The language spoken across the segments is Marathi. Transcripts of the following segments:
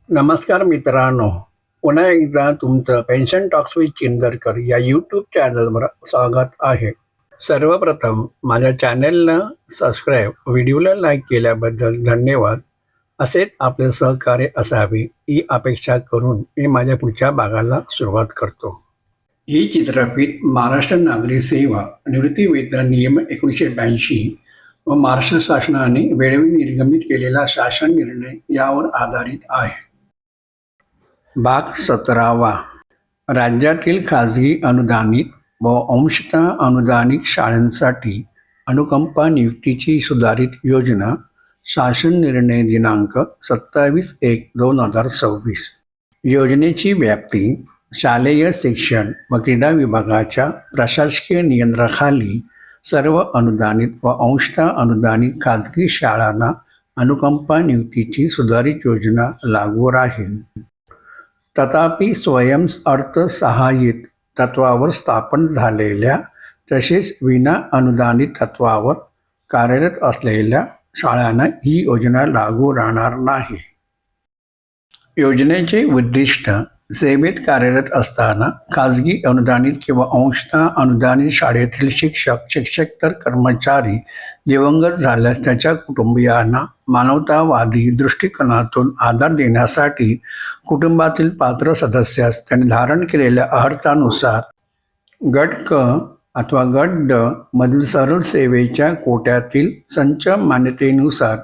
नमस्कार मित्रांनो, पुन्हा एकदा तुमचं पेन्शन टॉक्स विथ चिंदरकर या यूट्यूब चॅनलवर स्वागत आहे. सर्वप्रथम माझ्या चॅनलला सबस्क्राईब, व्हिडिओला लाईक केल्याबद्दल धन्यवाद. असेच आपले सहकार्य असावे ही अपेक्षा करून मी माझ्या पुढच्या भागाला सुरुवात करतो. ही चित्रफित महाराष्ट्र नागरी सेवा निवृत्ती वेतन नियम 1982 व महाराष्ट्र शासनाने वेळोवेळी निर्गमित केलेला शासन निर्णय यावर आधारित आहे. भाग 17. राज्यातील खाजगी अनुदानित व अंशतः अनुदानित शाळांसाठी अनुकंपा नियुक्तीची सुधारित योजना. शासन निर्णय दिनांक 27/1/2026. योजनेची व्याप्ती शालेय शिक्षण व क्रीडा विभागाच्या प्रशासकीय नियंत्रणाखाली सर्व अनुदानित व अंशतः अनुदानित खाजगी शाळांना अनुकंपा नियुक्तीची सुधारित योजना लागू राहील. तथापि स्वयं अर्थसहाय्यित तत्वावर स्थापन झालेल्या तसेच विना अनुदानित तत्वावर कार्यरत असलेल्या शाळांना ही योजना लागू राहणार नाही. योजनेचे उद्दिष्ट सेवेत कार्यरत असताना खाजगी अनुदानित किंवा अंशतः अनुदानित शाळेतील शिक्षक, शिक्षकेतर कर्मचारी दिवंगत झाल्यास त्याच्या कुटुंबियांना मानवतावादी दृष्टिकोनातून आधार देण्यासाठी कुटुंबातील पात्र सदस्यास त्यांनी धारण केलेल्या अर्हतानुसार गट क अथवा गट ड मधील सरळ सेवेच्या कोट्यातील संच मान्यतेनुसार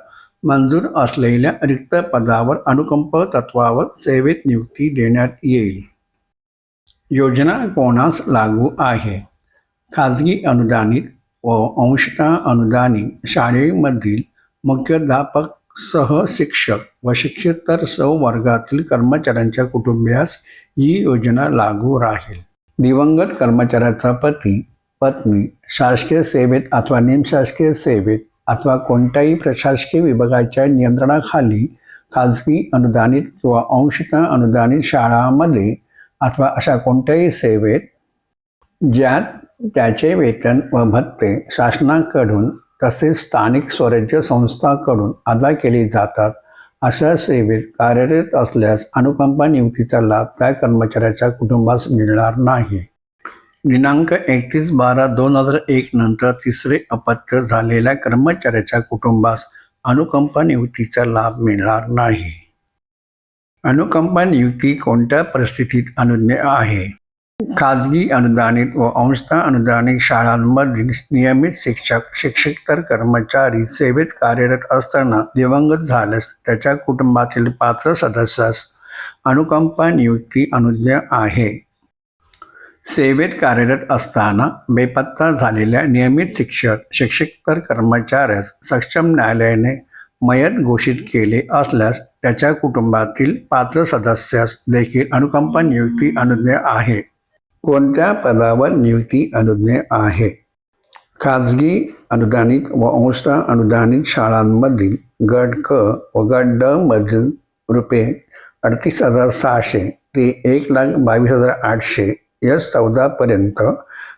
मंजूर असलेल्या रिक्त पदावर अनुकंप तत्वावर सेवेत नियुक्ती देण्यात येईल. योजना कोणास लागू आहे? खाजगी अनुदानित व अंशतः अनुदानित शाळेमधील मुख्याध्यापक, सहशिक्षक व शिक्षकेतर वर्गातील कर्मचाऱ्यांच्या कुटुंबियास ही योजना लागू राहील. दिवंगत कर्मचाऱ्याचा पती, पत्नी शासकीय सेवेत अथवा निमशासकीय सेवेत अथवा कोणत्याही प्रशासकीय विभागाच्या नियंत्रणाखाली खाजगी अनुदानित किंवा अंशतः अनुदानित शाळांमध्ये अथवा अशा कोणत्याही सेवेत ज्यात त्याचे वेतन व भत्ते शासनाकडून तसेच स्थानिक स्वराज्य संस्थांकडून अदा केली जातात अशा सेवेत कार्यरत असल्यास अनुकंपा नियुक्तीचा लाभ त्या कर्मचाऱ्याच्या कुटुंबास मिळणार नाही. दिनांक 31/12/2001 नंतर तिसरे अपत्य झालेल्या कर्मचाऱ्याच्या कुटुंबास अनुकंपा नियुक्तीचा लाभ मिळणार नाही. अनुकंपा नियुक्ती कोणत्या परिस्थितीत अनुज्ञेय आहे? खाजगी अनुदानित व अंशतः अनुदानित शाळांमधील नियमित शिक्षक, शिक्षकेतर कर्मचारी सेवेत कार्यरत असताना दिवंगत झाल्यास त्याच्या कुटुंबातील पात्र सदस्यास अनुकंपा नियुक्ती अनुज्ञेय आहे. सेवेत कार्यरत असताना बेपत्ता झालेल्या नियमित शिक्षक, शिक्षकेतर कर्मचाऱ्यास सक्षम न्यायालयाने मयत घोषित केले असल्यास त्याच्या कुटुंबातील पात्र सदस्यास देखील अनुकंपा नियुक्ती अनुज्ञेय आहे. कोणत्या पदावर नियुक्ती अनुज्ञेय आहे? खाजगी अनुदानित व अंशतः अनुदानित शाळांमधील गट क व गट ड मधील ₹38,600 ते 1,22,800 S14 पर्यंत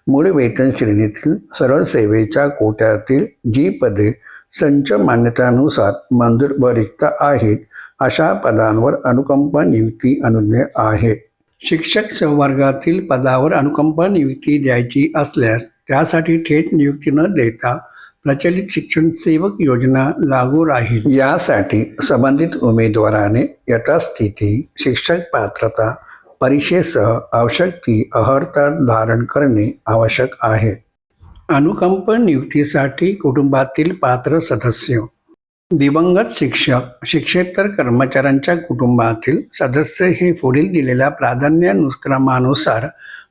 मूळ वेतन श्रेणीतील सरळ सेवेच्या कोट्यातील जी पदे संच मान्यतानुसार मंजूर व रिक्त आहेत अशा पदांवर अनुकंपा नियुक्ती अनुज्ञेय आहे. शिक्षक संवर्गातील पदावर अनुकंपा नियुक्ती द्यायची असल्यास त्यासाठी थेट नियुक्ती न देता प्रचलित शिक्षण सेवक योजना लागू राहील. यासाठी संबंधित उमेदवाराने यथास्थिती शिक्षक पात्रता परीक्षेसह आवश्यक ती अर्हता धारण करणे आवश्यक आहे. अनुकंप नियुक्तीसाठी कुटुंबातील पात्र सदस्य. दिवंगत शिक्षक, शिक्षकेतर कर्मचाऱ्यांच्या कुटुंबातील सदस्य हे पुढील दिलेल्या प्राधान्यक्रमानुसार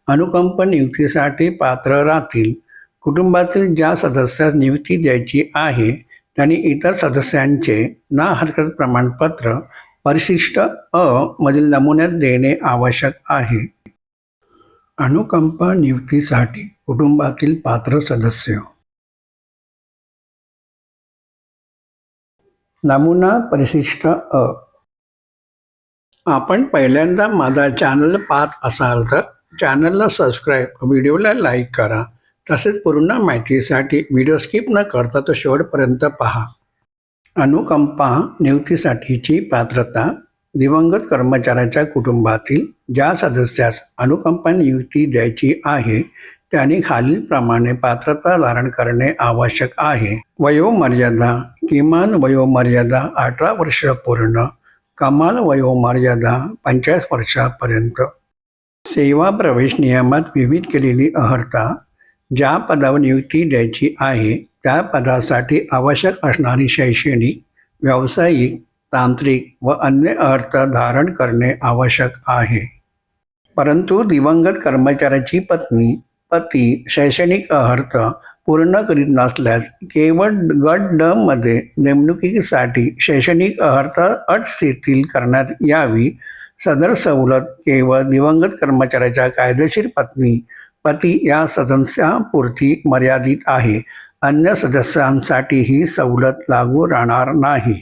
अनुकंप नियुक्तीसाठी पात्र राहतील. कुटुंबातील ज्या सदस्यास नियुक्ती द्यायची आहे त्यांनी इतर सदस्यांचे ना हरकत प्रमाणपत्र परिशिष्ट अ मधील नमुन्यात देणे आवश्यक आहे. अनुकंपा नियुक्तीसाठी कुटुंबातील पात्र सदस्य. नमुना परिशिष्ट अ. आपण पहिल्यांदा माझा चॅनल पाहत असाल तर चॅनलला सबस्क्राईब, व्हिडिओला लाईक करा. तसेच पूर्ण माहितीसाठी व्हिडिओ स्किप न करता तो शेवटपर्यंत पहा. अनुकंपा नियुक्तीसाठीची पात्रता. दिवंगत कर्मचाऱ्याच्या कुटुंबातील ज्या सदस्यास अनुकंपा नियुक्ती द्यायची आहे त्यांनी खालीलप्रमाणे पात्रता धारण करणे आवश्यक आहे. वयोमर्यादा. किमान वयोमर्यादा 18 वर्ष पूर्ण. कमाल वयोमर्यादा 45 वर्षापर्यंत. सेवा प्रवेश नियमात विहित केलेली अर्हता. ज्या पदावर नियुक्ती द्यायची आहे त्या पदासाठी आवश्यक असणारी शैक्षणिक, व्यावसायिक, तांत्रिक व अन्य अर्हता धारण करणे आवश्यक आहे. परंतु दिवंगत कर्मचाऱ्याची पत्नी, पती शैक्षणिक अर्हता पूर्ण करीत नसल्यास केवळ गट ड मध्ये नेमणुकीसाठी शैक्षणिक अर्हता अट शिथिल करण्यात यावी. सदर सवलत केवळ दिवंगत कर्मचाऱ्याच्या कायदेशीर पत्नी, पती या सदस्यांपुरती मर्यादित आहे. अन्य सदस्यांसाठी ही सवलत लागू राहणार नाही.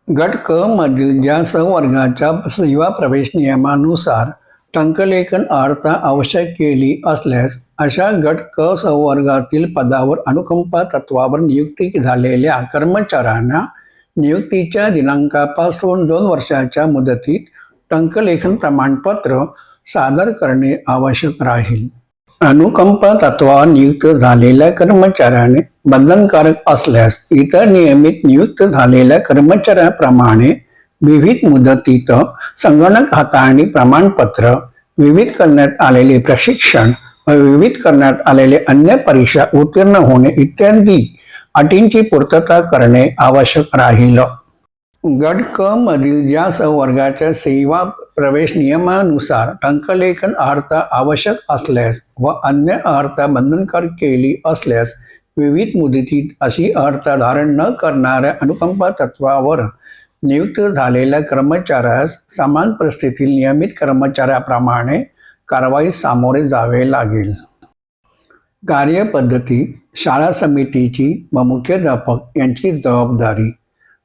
गट क मधील ज्या संवर्गाच्या सेवा प्रवेश नियमानुसार टंकलेखन अर्हता आवश्यक केली असल्यास अशा गट क संवर्गातील पदावर अनुकंपा तत्वावर नियुक्ती झालेल्या कर्मचाऱ्यांना नियुक्तीच्या दिनांकापासून 2 वर्षाच्या मुदतीत टंकलेखन प्रमाणपत्र सादर करणे आवश्यक राहील. अनुकंपा तत्वावर नियुक्त झालेल्या कर्मचाऱ्याने बंधनकारक असल्यास इतर नियमित नियुक्त झालेल्या कर्मचाऱ्याप्रमाणे विविध मुदतीत संगणक हाताळणी प्रमाणपत्र, विविध करण्यात आलेले प्रशिक्षण व विविध करण्यात आलेले अन्य परीक्षा उत्तीर्ण होणे इत्यादी अटींची पूर्तता करणे आवश्यक राहील. गट क मधील ज्या संवर्गाच्या सेवा प्रवेश नियमानुसार टंकलेखन अर्हता आवश्यक असल्यास व अन्य अर्हता बंधनकारक केली असल्यास विविध मुदतीत अशी अर्हता धारण न करणाऱ्या अनुकंपा तत्वावर नियुक्त झालेल्या कर्मचाऱ्यास समान परिस्थितीतील नियमित कर्मचाऱ्याप्रमाणे कारवाईस सामोरे जावे लागेल. कार्यपद्धती. शाळा समितीची व मुख्याध्यापक यांची जबाबदारी.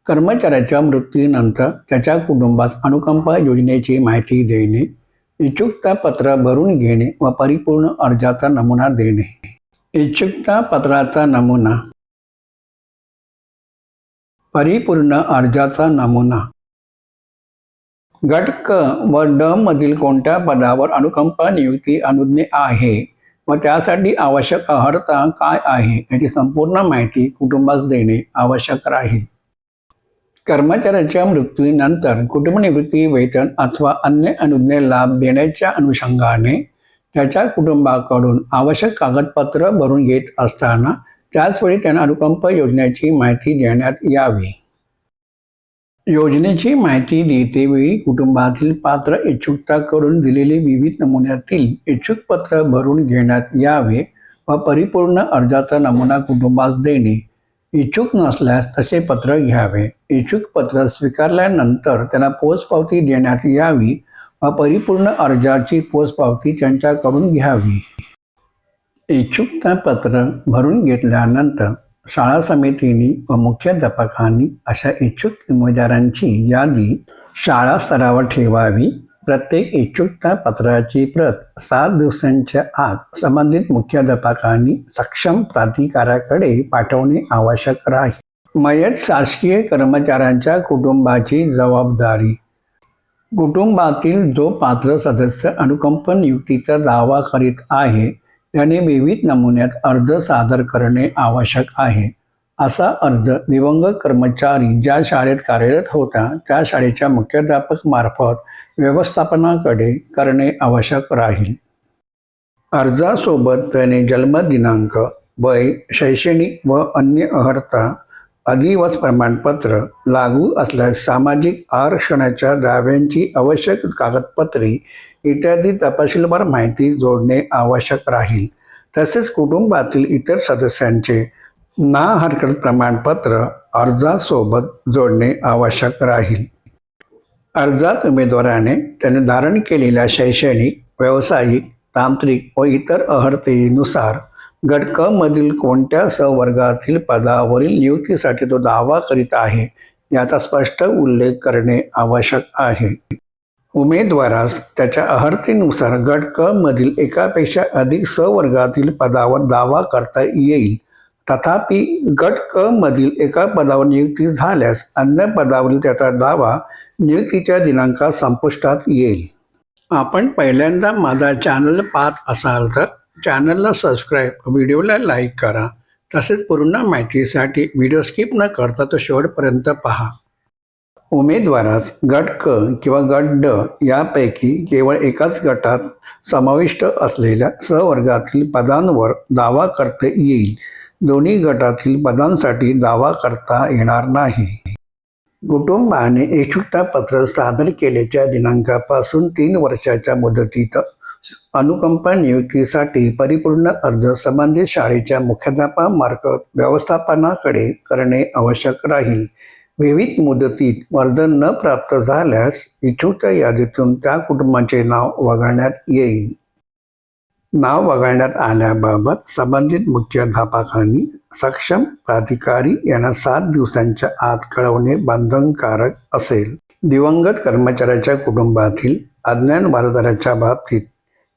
कर्मचाऱ्याच्या मृत्यूनंतर त्याच्या कुटुंबास अनुकंपा योजनेची माहिती देणे, इच्छुकता पत्र भरून घेणे व परिपूर्ण अर्जाचा नमुना देणे. इच्छुकता पत्राचा नमुना, परिपूर्ण अर्जाचा नमुना. गट क व ड मधील कोणत्या पदावर अनुकंपा नियुक्ती अनुज्ञेय आहे व त्यासाठी आवश्यक अर्हता काय आहे याची संपूर्ण माहिती कुटुंबास देणे आवश्यक राहील. कर्मचाऱ्याच्या मृत्यूनंतर कुटुंबनिवृत्ती वेतन अथवा अन्य अनुज्ञेय लाभ देण्याच्या अनुषंगाने त्याच्या कुटुंबाकडून आवश्यक कागदपत्र भरून घेत असताना त्याचवेळी त्यांना अनुकंपा योजनेची माहिती देण्यात यावी. योजनेची माहिती देतेवेळी कुटुंबातील पात्र इच्छुकाकडून दिलेले विविध नमुन्यातील इच्छुक पत्र भरून घेण्यात यावे व परिपूर्ण अर्जाचा नमुना कुटुंबास देणे. इच्छुक नसल्यास तसे पत्र घ्यावे. इच्छुक पत्र स्वीकारल्यानंतर त्यांना पोचपावती देण्यात यावी व परिपूर्ण अर्जाची पोचपावती त्यांच्याकडून घ्यावी. इच्छुकता पत्र भरून घेतल्यानंतर शाळा समितीने व मुख्याध्यापकांनी अशा इच्छुक उमेदवारांची यादी शाळा स्तरावर ठेवावी. प्रत्येक इच्छुकता पत्राची प्रत 7 दिवसांच्या आत संबंधित मुख्याध्यापकांनी सक्षम प्राधिकाऱ्याकडे पाठवणे आवश्यक राहील. मयत शासकीय कर्मचाऱ्यांच्या कुटुंबाची जबाबदारी. कुटुंबातील जो पात्र सदस्य अनुकंपा नियुक्तीचा दावा करीत आहे त्याने विविध नमुन्यात अर्ज सादर करणे आवश्यक आहे. असा अर्ज दिवंगत कर्मचारी ज्या शाळेत कार्यरत होता त्या शाळेच्या मुख्याध्यापक मार्फत व्यवस्थापनाकडे करणे आवश्यक राहील. अर्जासोबत त्याने जन्मदिनांक, वय, शैक्षणिक व अन्य अर्हता, अधिवास प्रमाणपत्र, लागू असल्यास सामाजिक आरक्षणाच्या दाव्यांची आवश्यक कागदपत्रे इत्यादी तपशीलवार माहिती जोडणे आवश्यक राहील. तसेच कुटुंबातील इतर सदस्यांचे ना हरकत प्रमाणपत्र अर्जासोबत जोडणे आवश्यक राहील. अर्जात उमेदवाराने त्याने धारण केलेल्या शैक्षणिक, व्यावसायिक, तांत्रिक व इतर अर्हतेनुसार गट क मधील कोणत्या संवर्गातील पदावरील नियुक्तीसाठी तो दावा करीत आहे याचा स्पष्ट उल्लेख करणे आवश्यक आहे. उमेदवारास त्याच्या अर्हतेनुसार गट क मधील एकापेक्षा अधिक सवर्गातील पदावर दावा करता येईल. तथापि गट क मधील एका पदावर नियुक्ती झाल्यास अन्य पदावरील त्याचा दावा नियुक्तीच्या दिनांकात संपुष्टात येईल. आपण पहिल्यांदा माझा चॅनल पाहत असाल तर चॅनलला सबस्क्राईब, व्हिडिओला लाईक करा. तसेच पूर्ण माहितीसाठी व्हिडिओ स्किप न करता तो शेवटपर्यंत पहा. उमेदवारास गट क किंवा गट ड यापैकी केवळ एकाच गटात समाविष्ट असलेल्या सवर्गातील पदांवर दावा करता येईल. दोन्ही गटातील पदांसाठी दावा करता येणार नाही. कुटुंबाने इच्छुकतापत्र सादर केल्याच्या दिनांकापासून 3 वर्षाच्या मुदतीत अनुकंपा नियुक्तीसाठी परिपूर्ण अर्ज संबंधित शाळेच्या मुख्याध्यापकामार्फत व्यवस्थापनाकडे करणे आवश्यक राहील. विविध मुदतीत अर्ज न प्राप्त झाल्यास इच्छुकच्या यादीतून त्या कुटुंबाचे नाव वगळण्यात येईल. नाव वगळण्यात आल्याबाबत संबंधित मुख्याध्यापकांनी सक्षम प्राधिकारी यांना 7 दिवसांच्या आत कळवणे बंधनकारक असेल. दिवंगत कर्मचाऱ्याच्या कुटुंबातील अज्ञान वारसदाराच्या बाबतीत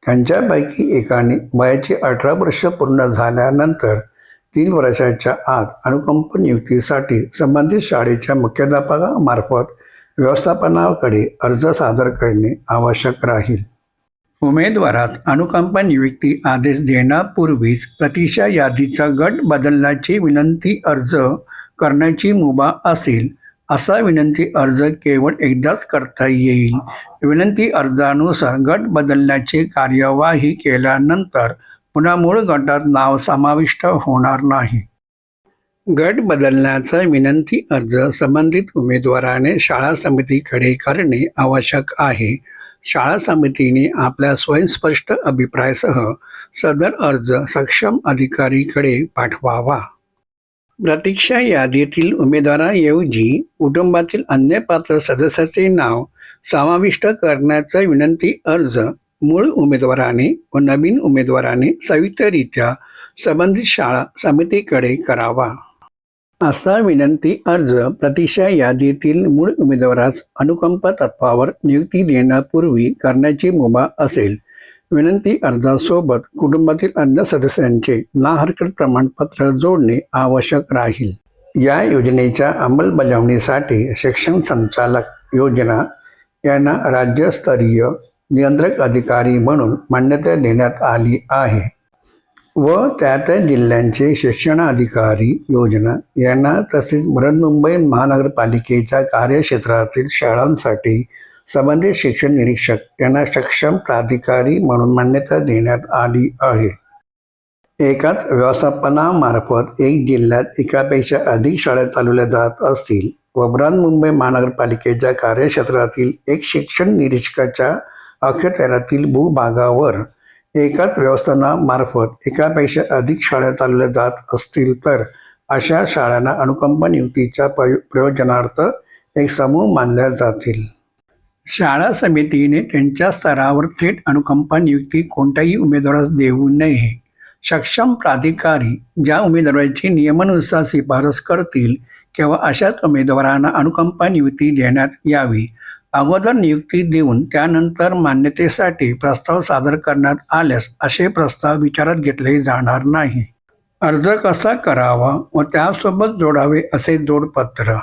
त्यांच्यापैकी एकाने वयाची 18 वर्ष पूर्ण झाल्यानंतर 3 वर्षाच्या आत अनुकंप नियुक्तीसाठी संबंधित शाळेच्या मुख्याध्यापकामार्फत व्यवस्थापनाकडे अर्ज सादर करणे आवश्यक राहील. उमेदवारास अनुकंपा नियुक्ती आदेश देण्यापूर्वीच प्रतीक्षा यादीचा गट बदलण्याची विनंती अर्ज करण्याची मुभा असेल. असा विनंती अर्ज केवळ एकदाच करता येईल. विनंती अर्जानुसार गट बदलण्याची कार्यवाही केल्यानंतर पुन्हा मूळ गटात नाव समाविष्ट होणार नाही. गट बदलण्याचा विनंती अर्ज संबंधित उमेदवाराने शाळा समितीकडे करणे आवश्यक आहे. शाळा समितीने आपल्या स्वयंस्पष्ट अभिप्रायासह सदर अर्ज सक्षम अधिकारीकडे पाठवावा. प्रतीक्षा यादीतील उमेदवाराऐवजी कुटुंबातील अन्य पात्र सदस्याचे नाव समाविष्ट करण्याचा विनंती अर्ज मूळ उमेदवाराने व नवीन उमेदवाराने संयुक्तरित्या संबंधित शाळा समितीकडे करावा. असा विनंती अर्ज प्रतीक्षा यादीतील मूळ उमेदवारास अनुकंप तत्वावर नियुक्ती देण्यापूर्वी करण्याची मुभा असेल. विनंती अर्जासोबत कुटुंबातील अन्य सदस्यांचे नाहरकत प्रमाणपत्र जोडणे आवश्यक राहील. या योजनेच्या अंमलबजावणीसाठी शिक्षण संचालक योजना यांना राज्यस्तरीय नियंत्रक अधिकारी म्हणून मान्यता देण्यात आली आहे व त्या जिल्ह्यांचे शिक्षणाधिकारी योजना यांना तसेच बृहन्मुंबई महानगरपालिकेच्या कार्यक्षेत्रातील शाळांसाठी संबंधित शिक्षण निरीक्षक यांना सक्षम प्राधिकारी म्हणून मान्यता देण्यात आली आहे. एकाच व्यवस्थापनामार्फत एक जिल्ह्यात एकापेक्षा अधिक शाळा चालवल्या जात असतील व बृहन्मुंबई महानगरपालिकेच्या कार्यक्षेत्रातील एक शिक्षण निरीक्षकाच्या अखत्यारीतील भूभागावर एकाच व्यवस्थापनामार्फत एकापेक्षा अधिक शाळा चालवल्या जात असतील तर अशा शाळांना अनुकंप नियुक्तीच्या प्रयोजनार्थ एक समूह मानल्या जातील. शाळा समितीने त्यांच्या स्तरावर थेट अनुकंपा नियुक्ती कोणत्याही उमेदवारास देऊ नये. सक्षम प्राधिकारी ज्या उमेदवाराची नियमानुसार शिफारस करतील किंवा अशाच उमेदवारांना अनुकंपा नियुक्ती देण्यात यावी. अगोदर नियुक्ती देऊन त्यानंतर मान्यतेसाठी प्रस्ताव सादर करण्यात आल्यास असे प्रस्ताव विचारात घेतले जाणार नाही. अर्ज कसा करावा व त्यासोबत जोडावे असे जोडपत्र.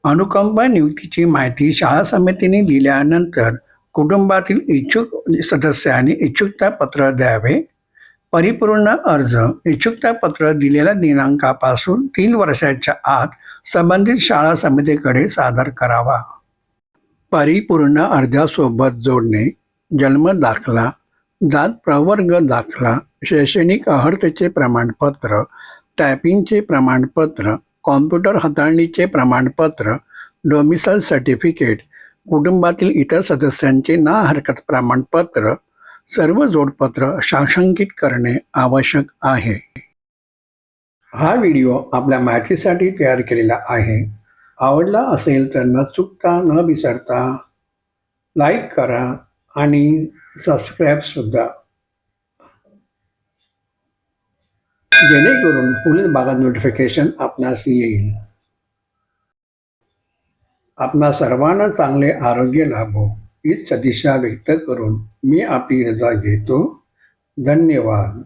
अनुकंपा नियुक्तीची माहिती शाळा समितीने दिल्यानंतर कुटुंबातील इच्छुक सदस्यांनी इच्छुकतापत्र द्यावे. परिपूर्ण अर्ज इच्छुकतापत्र दिलेल्या दिनांकापासून 3 वर्षाच्या आत संबंधित शाळा समितीकडे सादर करावा. परिपूर्ण अर्जासोबत जोडणे जन्म दाखला, जात प्रवर्ग दाखला, शैक्षणिक अर्हतेचे प्रमाणपत्र, टायपिंगचे प्रमाणपत्र, कॉम्प्युटर हाताळणीचे प्रमाणपत्र, डोमिसाईल सर्टिफिकेट, कुटुंबातील इतर सदस्यांचे ना हरकत प्रमाणपत्र, सर्व जोडपत्र साशंकित करणे आवश्यक आहे. हा व्हिडिओ आपल्या माहितीसाठी तयार केलेला आहे. आवडला असेल तर न चुकता न विसरता लाईक करा आणि सबस्क्राईबसुद्धा, जेणेकरून पुढील भागात नोटिफिकेशन आपणास येईल. आपणा सर्वांना चांगले आरोग्य लाभो. हीच सदिच्छा व्यक्त करून मी आपली रजा घेतो. धन्यवाद.